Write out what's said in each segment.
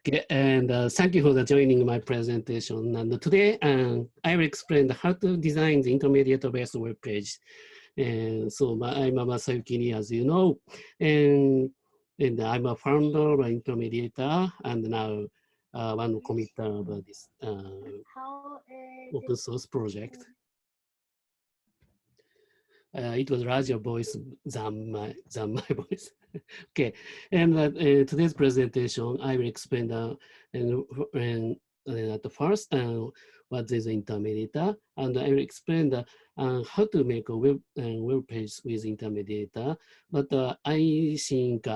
Okay, and thank you for joining my presentation. And today, I will explain how to design the INTER-Mediator-based web page. And so I'm Masayuki, as you know, and I'm a founder of INTER-Mediator, and now one committer of this open source project. It was larger voice than my voice. Okay, and today's presentation, I will explain at the first what is INTER-Mediator, and I will explain how to make a web page with INTER-Mediator. But I think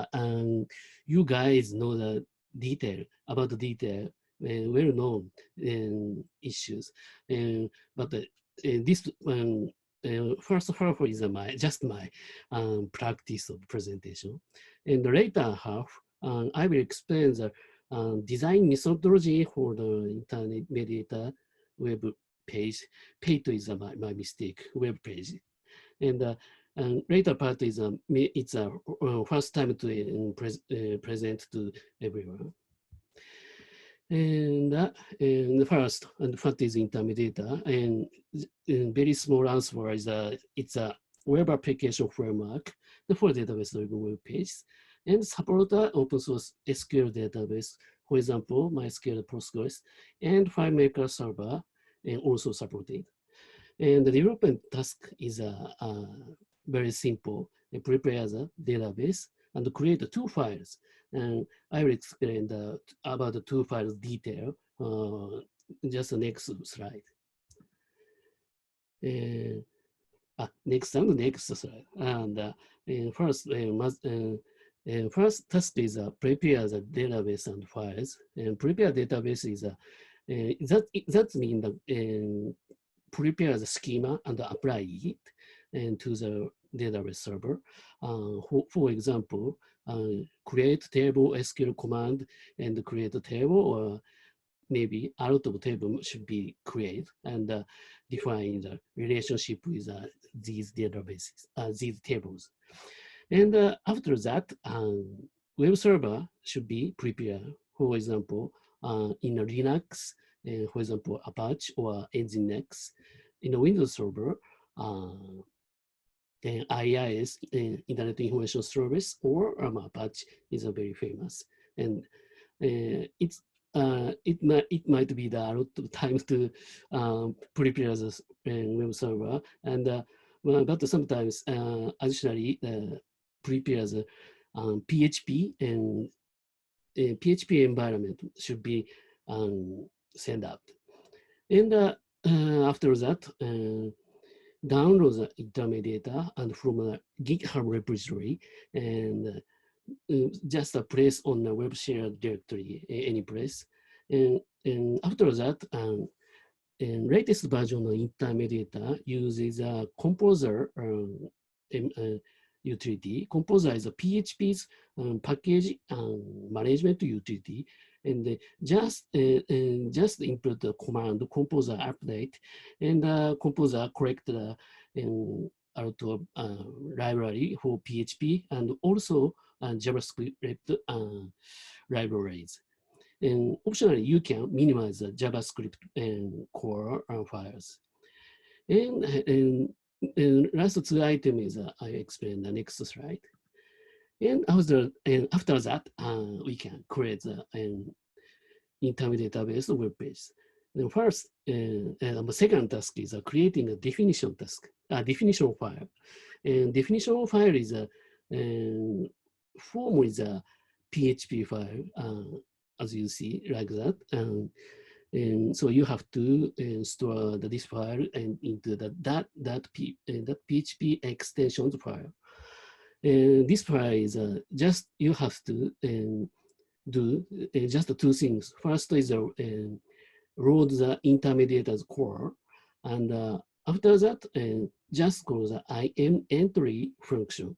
you guys know the detail about the detail, well-known issues, but this first half is just my practice of presentation. And the later half, I will explain the design methodology for the INTER-Mediator web page. Page is my mistake, web page. And later part is it's a first time to present to everyone. And first, what is INTER-Mediator? And very small answer is it's a web application framework for database-driven web pages and support open source SQL database, for example, MySQL, Postgres, and FileMaker server, and also supported. And the development task is very simple. And prepare the database and create two files. And I will explain about the two files detail just the next slide. Next slide. And first task is prepare the database and files. And prepare database is that means prepare the schema and apply it and to the database server. For example, create table SQL command and create a table, or maybe out of table should be create and define the relationship with these databases, these tables. And after that, web server should be prepared. For example, in a Linux, for example, Apache or Nginx. In a Windows server, IIS, Internet Information Service, or Apache is very famous, and it might be a lot of time to prepare the web server, and but sometimes additionally prepare the PHP, and PHP environment should be sent out, and after that. Download the INTER-Mediator and from a GitHub repository and just a place on the web share directory, any place. And after that, latest version of INTER-Mediator uses a Composer utility. Composer is a PHP's package management utility. And just input the command Composer update, and Composer correct out of library for PHP and also JavaScript libraries. And optionally, you can minimize the JavaScript core files. And last two items is I explain the next slide. And after that, we can create the INTER-Mediator-based web page. And first, the second task is creating a definition task, a definition file. And definition file is form is a PHP file, as you see, like that. And so you have to store this file and into that PHP extensions file. This file is just, you have to do just two things. First is load the INTER-Mediator's core, and after that, just call the IM-entry function.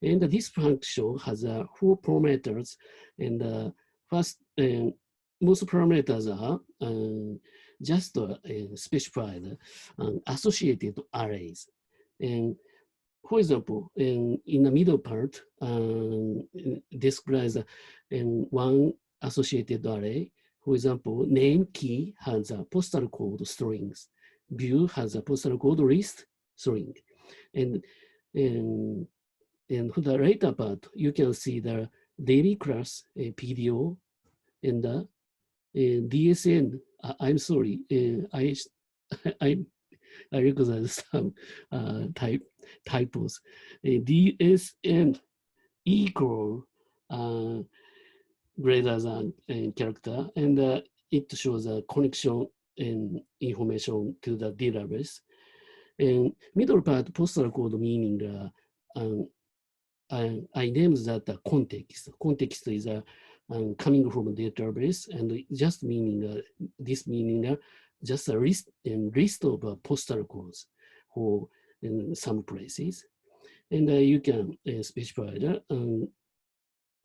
And this function has 4 parameters, and first, most parameters are just specified associated arrays. And for example, in the middle part, describes one associated array. For example, name key has a postal code strings. View has a postal code list string. And for the later part, you can see the daily class, PDO, and the DSN. I'm sorry, I recognize some typos. DSN equal greater than character, and it shows a connection and information to the database. And middle part, postal code meaning I named that context. Context is coming from a database, and just meaning this meaning just a list of postal codes for in some places, and you can specify the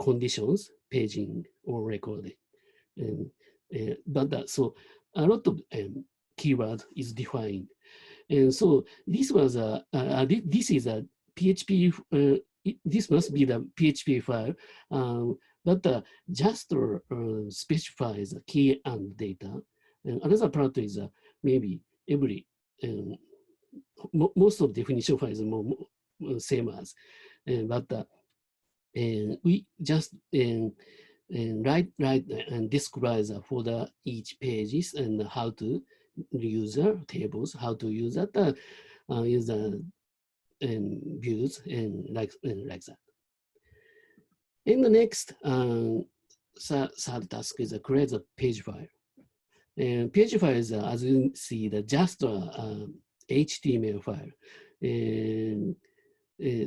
conditions, paging or recording. And, so a lot of keyword is defined, and so this was this is a PHP. This must be the PHP file, but just specifies the key and data. And another part is maybe every most of definition files more same as, but we just write and describe for the each pages and how to use the tables, how to use that use the views and like that. And the next third task is create a page file. And page file is, as you see, just HTML file. And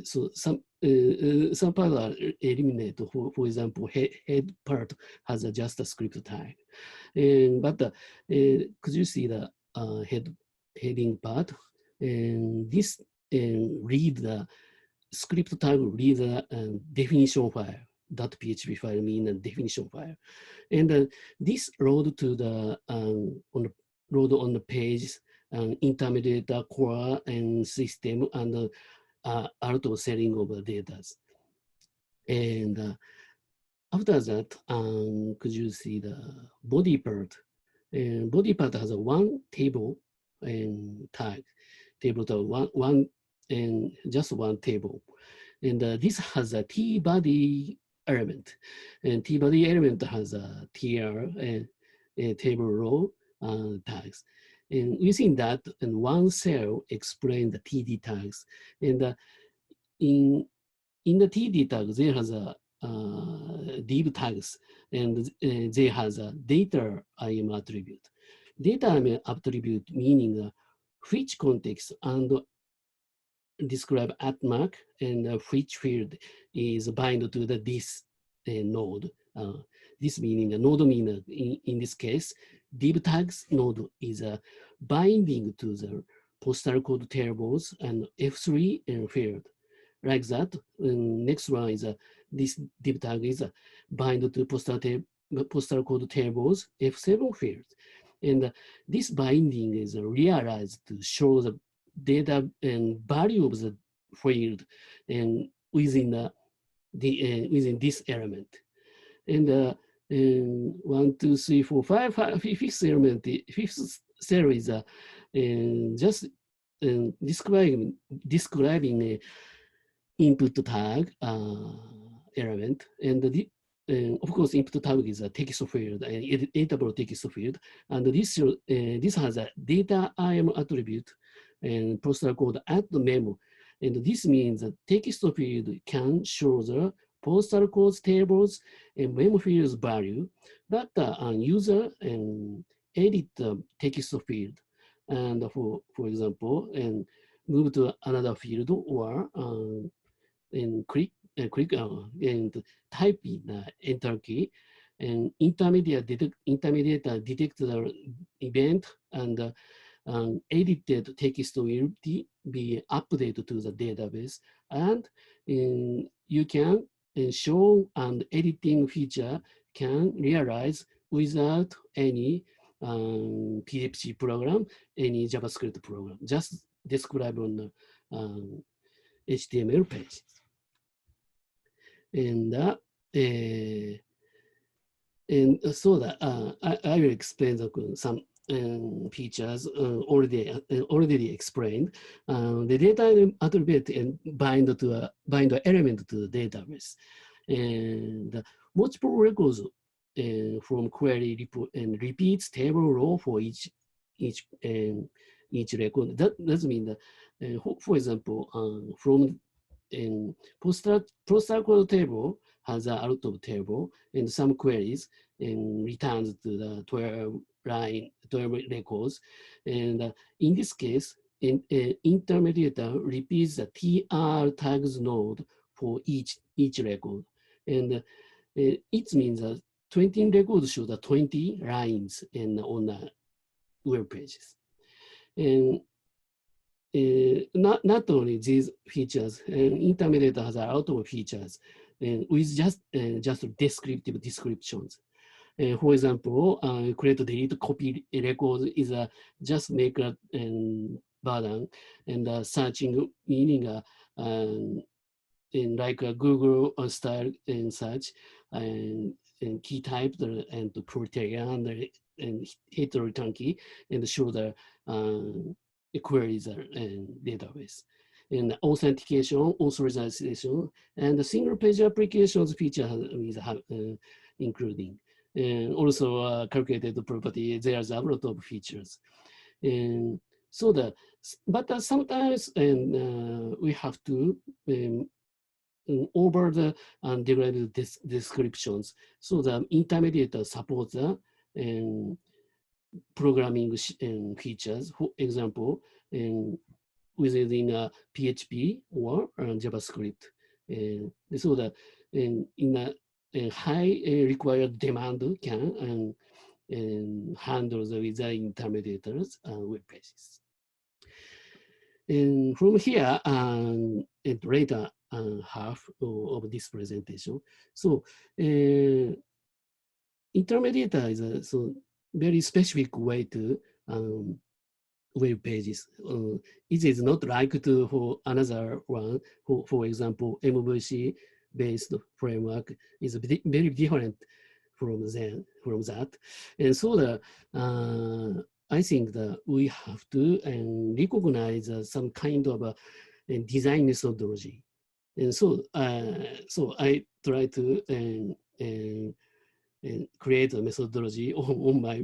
so some part are eliminated. For example, head part has just a script tag. But could you see the heading part? And this read the script tag, read the definition file. That PHP file means a definition file, and this load to the load on the page, INTER-Mediator core and system, and auto selling of the data. And after that, could you see the body part? And body part has a one table and tag, table to one and just one table. And this has a T-body element. And T-body element has a TR and a table row tags. And using that, and one cell explain the TD tags. And in the TD tag, there has a div tags, and they has a data IM attribute. Data IM attribute meaning which context and describe at mark, and which field is bind to the this node. This meaning a node meaning in this case, div tags node is binding to the postal code tables and F3 and field. Like that. Next one is this div tag is bind to postal code tables F7 field. And this binding is realized to show the data and value of the field and within within this element. And 1, 2, 3, 4, 5, fifth element, fifth cell is just describing a input tag element, and of course input tag is a text field, an editable text field, and this has a data IM attribute and postal code at the memo, and this means that text field can show the postal codes tables and memo fields value, but user edit the text field, and for example, and move to another field or and click and type in the enter key, and INTER-Mediator detect the event, and edited text will be updated to the database, and you can show and editing feature can realize without any PHP program, any JavaScript program, just describe on the HTML page. And And so that I will explain some features already explained. The data attribute and bind an element to the database, and multiple records from query report and repeats table row for each record. That means that, for example, from postal code table has an out of table and some queries and returns to the 12 records. And in this case, INTER-Mediator repeats the TR tags node for each record. And it means that 20 records show the 20 lines on the web pages. And not only these features, INTER-Mediator has a lot of features with just descriptive descriptions. For example, create, delete, copy records is just make a button, and searching meaning in like a Google style and such, and key type and criteria and hit the return key and show the queries and database. And authentication, authorization, and the single page applications feature is including. And also calculated property, there's a lot of features. And so but sometimes we have to over the derived descriptions. So the INTER-Mediator supports the programming features, for example, within PHP or JavaScript. So that in a high required demand can handle with the INTER-Mediator's web pages. And from here, and later half of this presentation, so INTER-Mediator is a very specific way to web pages. It is not like for another one. For example, MVC-based framework is very different from that. And so I think that we have to recognize some kind of a design methodology. And so I try to create a methodology on my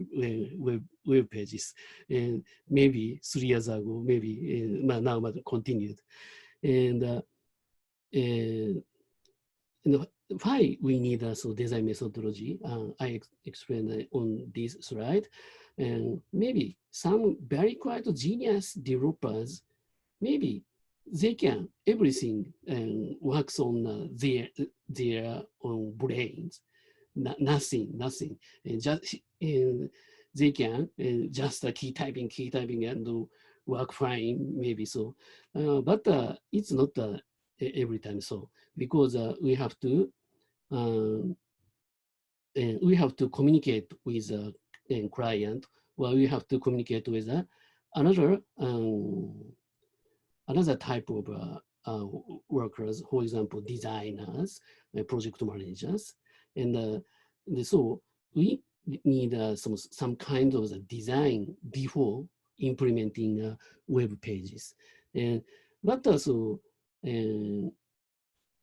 web pages. And maybe 3 years ago, maybe now continued. And why we need a design methodology, I explained on this slide. And maybe some very quite genius developers, maybe they can everything works on their own brains. Nothing. Just they can just key typing and work fine, maybe so. But it's not every time so, because we have to communicate with a client, or we have to communicate with another type of workers, for example, designers, project managers. And so we need some kind of design before implementing web pages. But also, there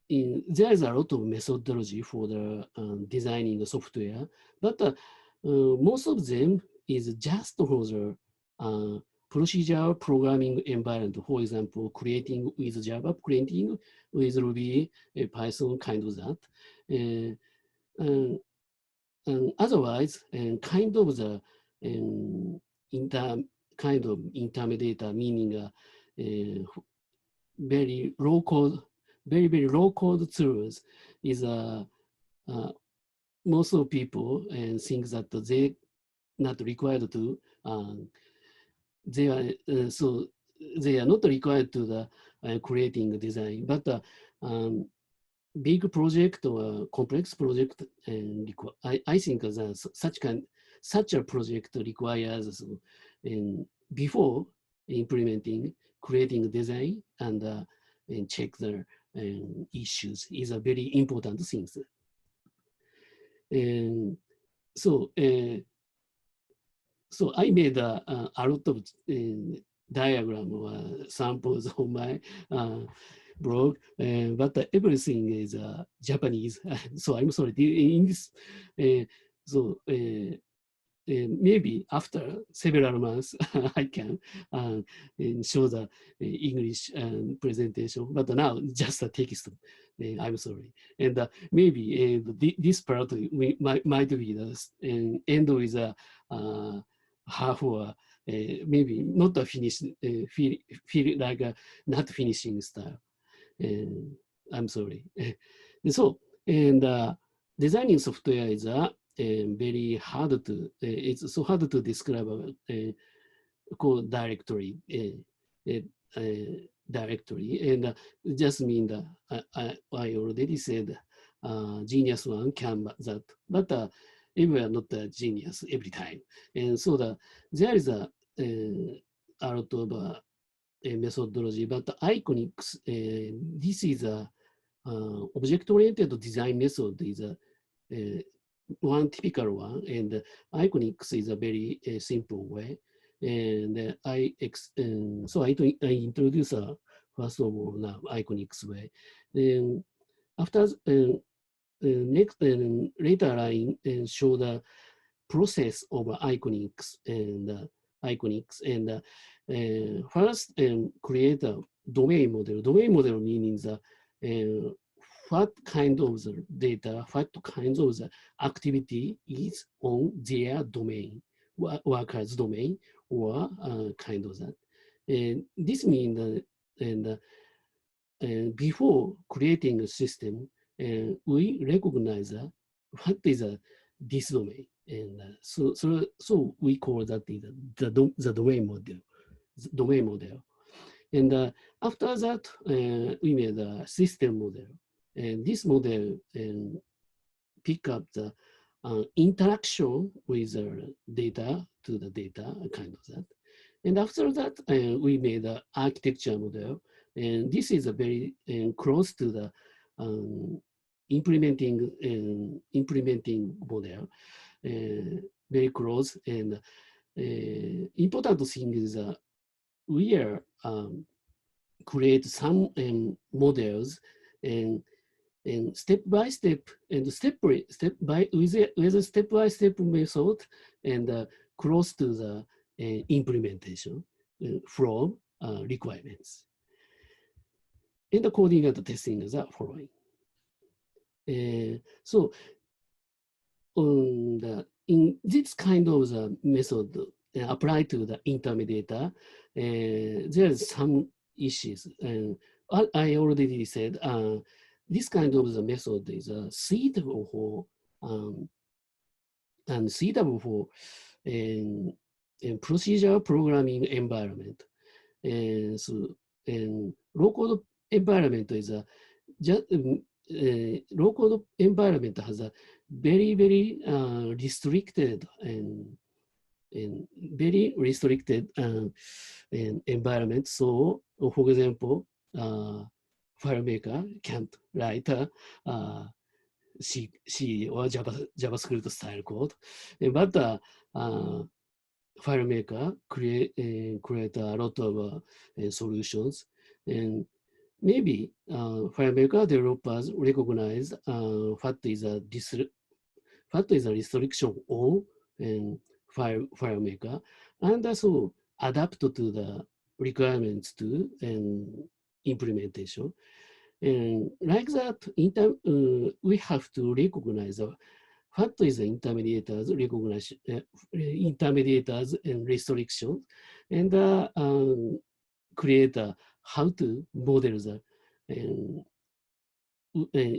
is a lot of methodology for the designing the software, but most of them is just for the procedural programming environment. For example, creating with Java, creating with Ruby, Python, kind of that. Otherwise, kind of the INTER-Mediator, meaning very low code, very low code tools is most of people think that they not required to. They are not required to creating a design, but big project or complex project, and I think that such a project requires before implementing, creating a design and check the issues is a very important thing. And so so I made a lot of diagram or samples on my blog, but everything is Japanese. So I'm sorry. In this, so maybe after several months, I can show the English presentation, but now just a text. I'm sorry. And maybe this part might be the end with a half or maybe not a finish, feel like a not finishing style. I'm sorry. So, and designing software is very hard to, it's so hard to describe code directory, directory, and just mean that I already said genius one can that, but we are not a genius every time. And so there is a lot of methodology, but Iconics, this is a object-oriented design method is a one typical one, and Iconics is a very simple way. And so I introduce first of all now Iconics way. Then after next later line show the process of Iconics and first create a domain model. Domain model meaning the what kind of the data, what kinds of the activity is on their domain, worker's domain, or kind of that. And this means that and before creating a system, we recognize what is this domain. And so we call that the domain model. And after that, we made a system model. And this model pick up the interaction with the data to the data, kind of that. And after that, we made an architecture model. And this is a very close to the implementing model, very close. And important thing is we are create some models and step by step and with a step by step method and close to the implementation from requirements. And the coding and the testing is the following. So in this kind of the method applied to the INTER-Mediator, there is some issues. And I already said this kind of the method is suitable for procedural programming environment. And so low code environment is low code environment has a very restricted and very restricted environment. So, for example, FileMaker can't write C or JavaScript style code, but FileMaker create a lot of solutions, and maybe FileMaker developers recognize what is a restriction on FileMaker, and so adapt to the requirements to implementation. And like that, we have to recognize what is the intermediators, recognize intermediators and restrictions, and create how to model the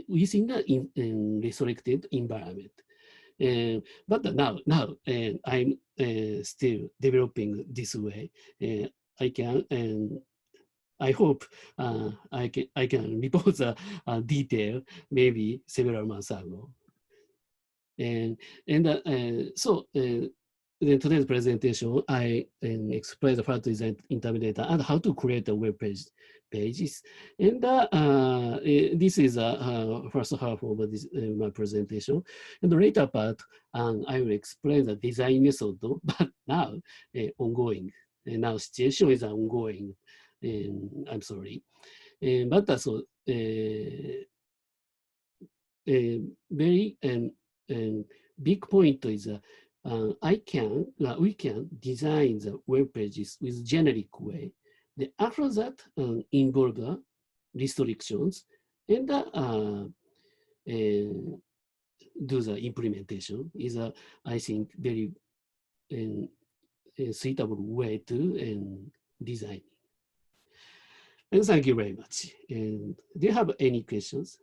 within the restricted environment. But now I'm still developing this way. I can, and I hope I can report the detail maybe several months ago. So in today's presentation, I explained how to design INTER-Mediator and how to create a web page pages. And this is the first half of this, my presentation. And the later part, I will explain the design method, but now ongoing. And now situation is ongoing. I'm sorry. But also, very big point is we can design the web pages with generic way. After that, involve the restrictions and do the implementation is, I think, very suitable way to design. And thank you very much. And do you have any questions?